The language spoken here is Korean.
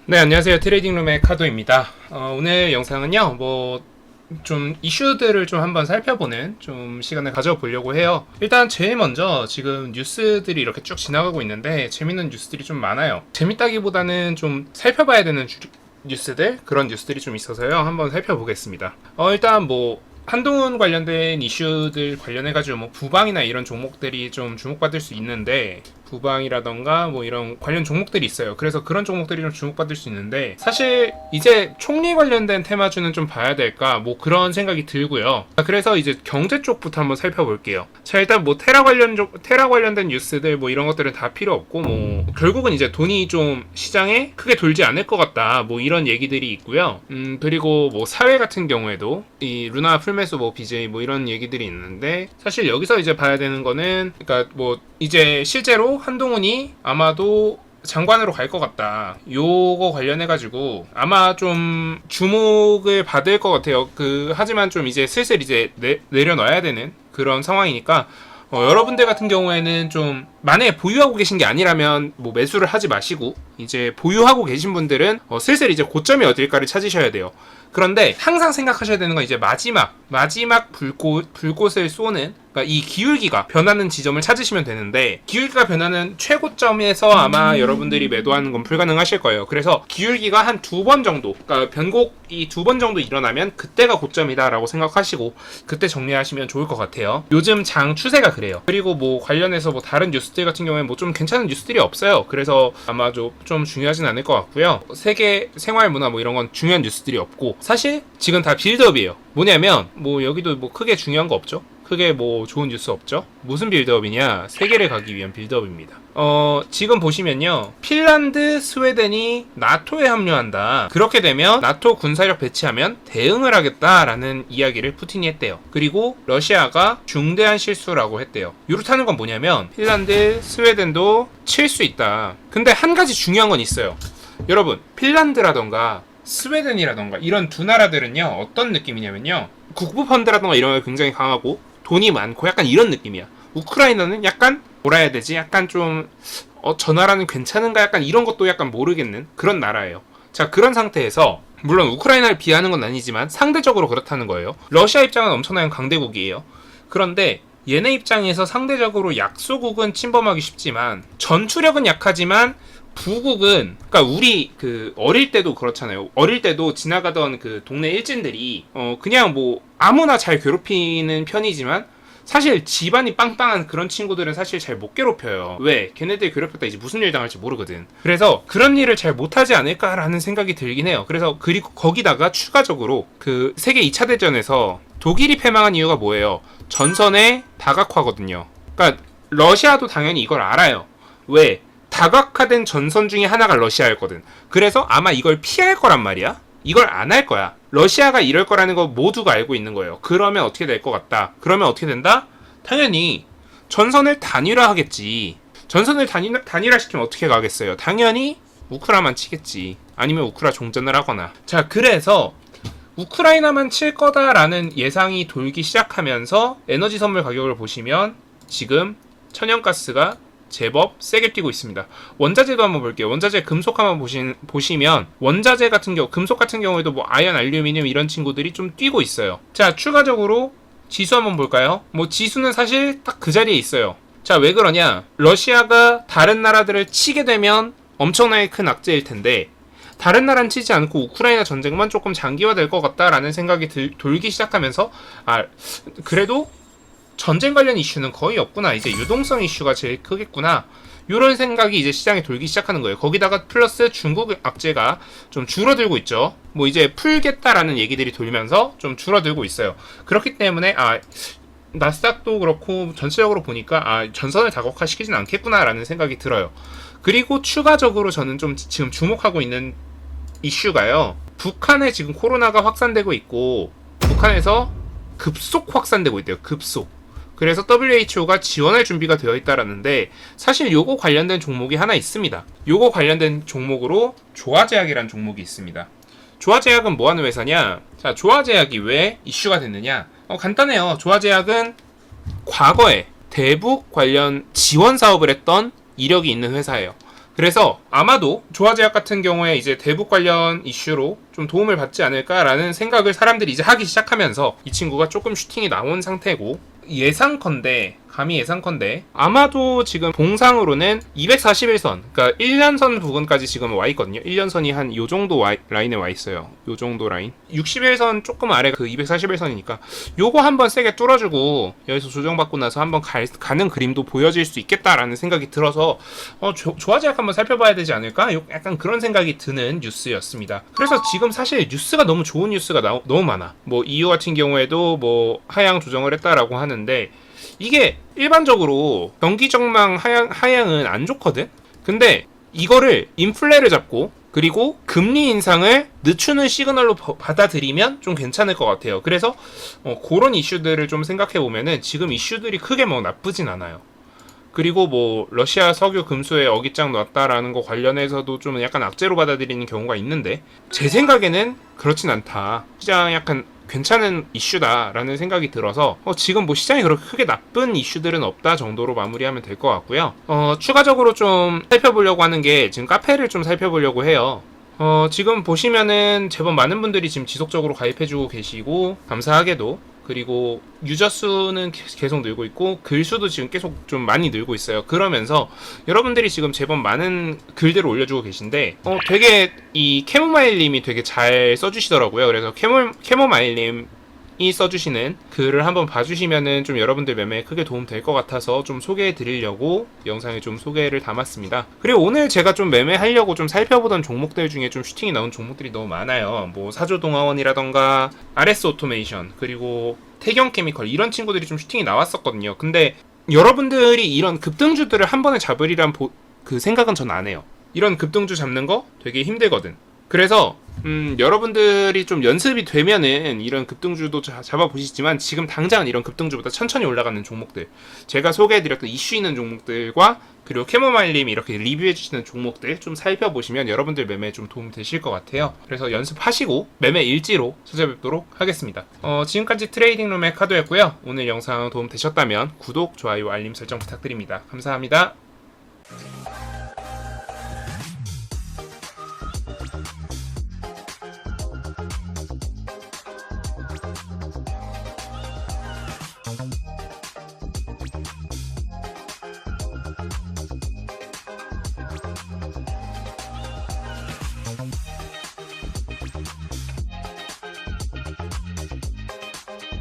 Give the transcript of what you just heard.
네, 안녕하세요. 트레이딩룸의 카도입니다. 오늘 영상은요, 좀 이슈들을 좀 한번 살펴보는 좀 시간을 가져보려고 해요. 일단 제일 먼저 지금 뉴스들이 이렇게 쭉 지나가고 있는데 재밌는 뉴스들이 좀 많아요. 재밌다기보다는 좀 살펴봐야 되는 뉴스들, 그런 뉴스들이 좀 있어서요. 한번 살펴보겠습니다. 일단 한동훈 관련된 이슈들 관련해가지고 부방이나 이런 종목들이 좀 주목받을 수 있는데, 부방이라던가 이런 관련 종목들이 있어요. 그래서 그런 종목들이 좀 주목받을 수 있는데, 사실 이제 총리 관련된 테마주는 좀 봐야 될까 그런 생각이 들고요. 그래서 이제 경제 쪽부터 한번 살펴볼게요. 자, 일단 테라 관련된 뉴스들 이런 것들은 다 필요 없고, 결국은 이제 돈이 좀 시장에 크게 돌지 않을 것 같다 이런 얘기들이 있고요. 그리고 사회 같은 경우에도 이 루나 풀매수 BJ 이런 얘기들이 있는데, 사실 여기서 이제 봐야 되는 거는, 그러니까 이제 실제로 한동훈이 아마도 장관으로 갈 것 같다. 요거 관련해가지고 아마 좀 주목을 받을 것 같아요. 하지만 좀 이제 슬슬 이제 내려놔야 되는 그런 상황이니까, 여러분들 같은 경우에는 좀 만약에 보유하고 계신 게 아니라면 매수를 하지 마시고, 이제 보유하고 계신 분들은 슬슬 이제 고점이 어딜까를 찾으셔야 돼요. 그런데 항상 생각하셔야 되는 건 이제 마지막 불꽃을 쏘는, 그러니까 이 기울기가 변하는 지점을 찾으시면 되는데, 기울기가 변하는 최고점에서 아마 여러분들이 매도하는 건 불가능하실 거예요. 그래서 기울기가 한 2번 정도, 그러니까 변곡이 2번 정도 일어나면 그때가 고점이다라고 생각하시고 그때 정리하시면 좋을 것 같아요. 요즘 장 추세가 그래요. 그리고 관련해서 다른 뉴스들 같은 경우에 좀 괜찮은 뉴스들이 없어요. 그래서 아마 좀 중요하진 않을 것 같고요. 세계 생활 문화 이런 건 중요한 뉴스들이 없고, 사실 지금 다 빌드업이에요. 뭐냐면 여기도 크게 중요한 거 없죠. 크게 좋은 뉴스 없죠. 무슨 빌드업이냐? 세계를 가기 위한 빌드업입니다. 지금 보시면요, 핀란드, 스웨덴이 나토에 합류한다. 그렇게 되면 나토 군사력 배치하면 대응을 하겠다라는 이야기를 푸틴이 했대요. 그리고 러시아가 중대한 실수라고 했대요. 이렇다는 건 뭐냐면 핀란드, 스웨덴도 칠 수 있다. 근데 한 가지 중요한 건 있어요. 여러분, 핀란드라던가 스웨덴이라던가 이런 두 나라들은요, 어떤 느낌이냐면요, 국부 펀드라던가 이런 게 굉장히 강하고 돈이 많고 약간 이런 느낌이야. 우크라이나는 약간 뭐라 해야 되지? 약간 좀 저 나라는 괜찮은가? 약간 이런 것도 약간 모르겠는 그런 나라예요. 자, 그런 상태에서 물론 우크라이나를 비하는 건 아니지만 상대적으로 그렇다는 거예요. 러시아 입장은 엄청난 강대국이에요. 그런데 얘네 입장에서 상대적으로 약소국은 침범하기 쉽지만 전투력은 약하지만 부국은, 그러니까 우리 어릴 때도 그렇잖아요. 어릴 때도 지나가던 동네 일진들이 그냥 아무나 잘 괴롭히는 편이지만, 사실 집안이 빵빵한 그런 친구들은 사실 잘 못 괴롭혀요. 왜? 걔네들 괴롭혔다 이제 무슨 일 당할지 모르거든. 그래서 그런 일을 잘 못하지 않을까라는 생각이 들긴 해요. 그리고 거기다가 추가적으로 세계 2차 대전에서 독일이 패망한 이유가 뭐예요? 전선의 다각화거든요. 그러니까 러시아도 당연히 이걸 알아요. 왜? 다각화된 전선 중에 하나가 러시아였거든. 그래서 아마 이걸 피할 거란 말이야. 이걸 안 할 거야. 러시아가 이럴 거라는 거 모두가 알고 있는 거예요. 그러면 어떻게 될 것 같다? 그러면 어떻게 된다? 당연히 전선을 단일화하겠지. 전선을 단일화시키면 어떻게 가겠어요? 당연히 우크라만 치겠지. 아니면 우크라 종전을 하거나. 자, 그래서 우크라이나만 칠 거다라는 예상이 돌기 시작하면서 에너지 선물 가격을 보시면 지금 천연가스가 제법 세게 뛰고 있습니다. 원자재도 한번 볼게요. 원자재 금속 한번 보시면 원자재 같은 경우, 금속 같은 경우에도 아연, 알루미늄 이런 친구들이 좀 뛰고 있어요. 자, 추가적으로 지수 한번 볼까요? 지수는 사실 딱 그 자리에 있어요. 자, 왜 그러냐? 러시아가 다른 나라들을 치게 되면 엄청나게 큰 악재일 텐데, 다른 나라는 치지 않고 우크라이나 전쟁만 조금 장기화될 것 같다라는 생각이 돌기 시작하면서, 그래도 전쟁 관련 이슈는 거의 없구나. 이제 유동성 이슈가 제일 크겠구나. 이런 생각이 이제 시장에 돌기 시작하는 거예요. 거기다가 플러스 중국 악재가 좀 줄어들고 있죠. 이제 풀겠다라는 얘기들이 돌면서 좀 줄어들고 있어요. 그렇기 때문에 나스닥도 그렇고 전체적으로 보니까 전선을 다각화시키진 않겠구나라는 생각이 들어요. 그리고 추가적으로 저는 좀 지금 주목하고 있는 이슈가요, 북한에 지금 코로나가 확산되고 있고 북한에서 급속 확산되고 있대요. 급속. 그래서 WHO가 지원할 준비가 되어 있다라는데, 사실 요거 관련된 종목이 하나 있습니다. 요거 관련된 종목으로 조화제약이라는 종목이 있습니다. 조화제약은 뭐하는 회사냐? 자, 조화제약이 왜 이슈가 됐느냐? 간단해요. 조화제약은 과거에 대북 관련 지원 사업을 했던 이력이 있는 회사예요. 그래서 아마도 조화제약 같은 경우에 이제 대북 관련 이슈로 좀 도움을 받지 않을까라는 생각을 사람들이 이제 하기 시작하면서 이 친구가 조금 슈팅이 나온 상태고, 감히 예상컨대 아마도 지금 봉상으로는 241선, 그러니까 1년선 부분까지 지금 와 있거든요. 1년선이 한 요 정도 라인에 와 있어요. 요 정도 라인. 61선 조금 아래가 그 241선이니까 요거 한번 세게 뚫어주고 여기서 조정받고 나서 한번 가는 그림도 보여질 수 있겠다라는 생각이 들어서 조화제약 한번 살펴봐야 되지 않을까? 약간 그런 생각이 드는 뉴스였습니다. 그래서 지금 사실 뉴스가 너무 좋은 뉴스가 너무 많아. 뭐 EU 같은 경우에도 뭐 하향 조정을 했다라고 하는데, 이게 일반적으로 경기 전망 하향은 안 좋거든? 근데 이거를 인플레를 잡고 그리고 금리 인상을 늦추는 시그널로 받아들이면 좀 괜찮을 것 같아요. 그래서 그런 이슈들을 좀 생각해 보면은 지금 이슈들이 크게 뭐 나쁘진 않아요. 그리고 뭐 러시아 석유 금수에 어깃장 놨다라는 거 관련해서도 좀 약간 악재로 받아들이는 경우가 있는데, 제 생각에는 그렇진 않다. 시장 약간 괜찮은 이슈다라는 생각이 들어서 지금 뭐 시장이 그렇게 크게 나쁜 이슈들은 없다 정도로 마무리하면 될 것 같고요. 추가적으로 좀 살펴보려고 하는 게, 지금 카페를 좀 살펴보려고 해요. 지금 보시면은 제법 많은 분들이 지금 지속적으로 가입해주고 계시고, 감사하게도. 그리고 유저 수는 계속 늘고 있고 글 수도 지금 계속 좀 많이 늘고 있어요. 그러면서 여러분들이 지금 제법 많은 글들을 올려주고 계신데 되게 이 캐모마일님이 되게 잘 써주시더라고요. 그래서 캐모마일님이 써주시는 글을 한번 봐주시면은 좀 여러분들 매매에 크게 도움 될 것 같아서 좀 소개해 드리려고 영상에 좀 소개를 담았습니다. 그리고 오늘 제가 좀 매매하려고 좀 살펴보던 종목들 중에 좀 슈팅이 나온 종목들이 너무 많아요. 뭐 사조동화원이라던가 RS 오토메이션, 그리고 태경케미컬, 이런 친구들이 좀 슈팅이 나왔었거든요. 근데 여러분들이 이런 급등주들을 한 번에 잡으리란 그 생각은 전 안 해요. 이런 급등주 잡는 거 되게 힘들거든. 그래서 여러분들이 좀 연습이 되면은 이런 급등주도 잡아보시지만, 지금 당장은 이런 급등주보다 천천히 올라가는 종목들, 제가 소개해드렸던 이슈 있는 종목들과 그리고 캐모마일님이 이렇게 리뷰해주시는 종목들 좀 살펴보시면 여러분들 매매에 좀 도움 되실 것 같아요. 그래서 연습하시고 매매 일지로 찾아뵙도록 하겠습니다. 지금까지 트레이딩룸의 카도였고요. 오늘 영상 도움 되셨다면 구독, 좋아요, 알림 설정 부탁드립니다. 감사합니다.